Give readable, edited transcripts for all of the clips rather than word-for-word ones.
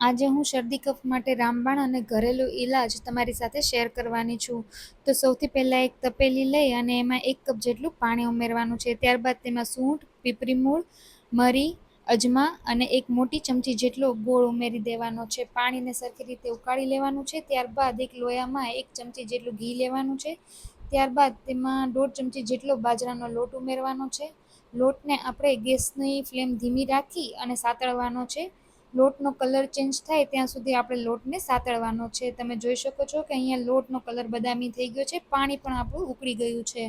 આજે હું શરદી કફ માટે રામબાણ અને ઘરેલું ઈલાજ તમારી સાથે શેર કરવાની છું. તો સૌથી પહેલાં એક તપેલી લઈ અને એમાં 1 કપ જેટલું પાણી ઉમેરવાનું છે. ત્યારબાદ તેમાં સૂંઠ, પીપરી મૂળ, મરી, અજમા અને 1 મોટી ચમચી જેટલો ગોળ ઉમેરી દેવાનો છે. પાણીને સરખી રીતે ઉકાળી લેવાનું છે. ત્યારબાદ એક લોયામાં 1 ચમચી જેટલું ઘી લેવાનું છે. ત્યારબાદ તેમાં 1.5 ચમચી જેટલો બાજરાનો લોટ ઉમેરવાનો છે. લોટને આપણે ગેસની ફ્લેમ ધીમી રાખી અને સાતળવાનો છે. લોટનો કલર ચેન્જ થાય ત્યાં સુધી આપણે લોટને સાતળવાનો છે. તમે જોઈ શકો છો કે અહીંયા લોટનો કલર બદામી થઈ ગયો છે. પાણી પણ આપણું ઉકળી ગયું છે.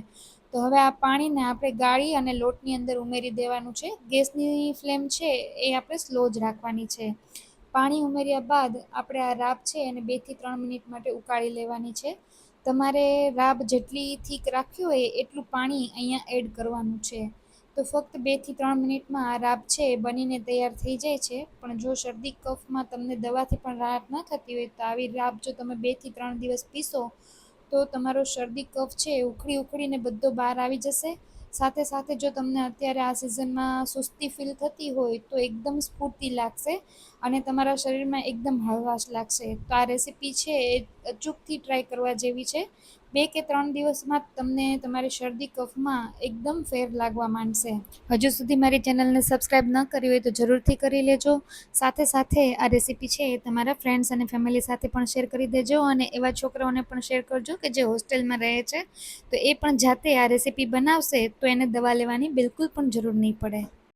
તો હવે આ પાણીને આપણે ગાળી અને લોટની અંદર ઉમેરી દેવાનું છે. ગેસની ફ્લેમ છે એ આપણે સ્લો જ રાખવાની છે. પાણી ઉમેર્યા બાદ આપણે આ રાબ છે એને 2 થી 3 મિનિટ માટે ઉકાળી લેવાની છે. તમારે રાબ જેટલી થીક રાખવી હોય એટલું પાણી અહીંયા એડ કરવાનું છે. તો ફક્ત 2 થી 3 મિનિટમાં આ રાબ છે એ બનીને તૈયાર થઈ જાય છે. પણ જો શરદી કફમાં તમને દવાથી પણ રાહત ન થતી હોય તો આવી રાબ જો તમે 2 થી 3 દિવસ પીશો તો તમારો શરદી કફ છે એ ઉખડીને બધો બહાર આવી જશે. સાથે સાથે જો તમને અત્યારે આ સિઝનમાં સુસ્તી ફીલ થતી હોય તો એકદમ સ્ફૂર્તિ લાગશે અને તમારા શરીરમાં એકદમ હળવાશ લાગશે. તો આ રેસીપી છે એ અચૂકથી ટ્રાય કરવા જેવી છે. 2 કે 3 દિવસમાં તમને તમારી શરદી કફમાં એકદમ ફેર લાગવા માંડશે. હજુ સુધી મારી ચેનલને સબસ્ક્રાઈબ ન કરી હોય તો જરૂરથી કરી લેજો. સાથે સાથે આ રેસીપી છે એ તમારા ફ્રેન્ડ્સ અને ફેમિલી સાથે પણ શેર કરી દેજો અને એવા છોકરાઓને પણ શેર કરજો કે જે હોસ્ટેલમાં રહે છે તો એ પણ જાતે આ રેસીપી બનાવશે તો એને દવા લેવાની બિલકુલ પણ જરૂર નહીં પડે.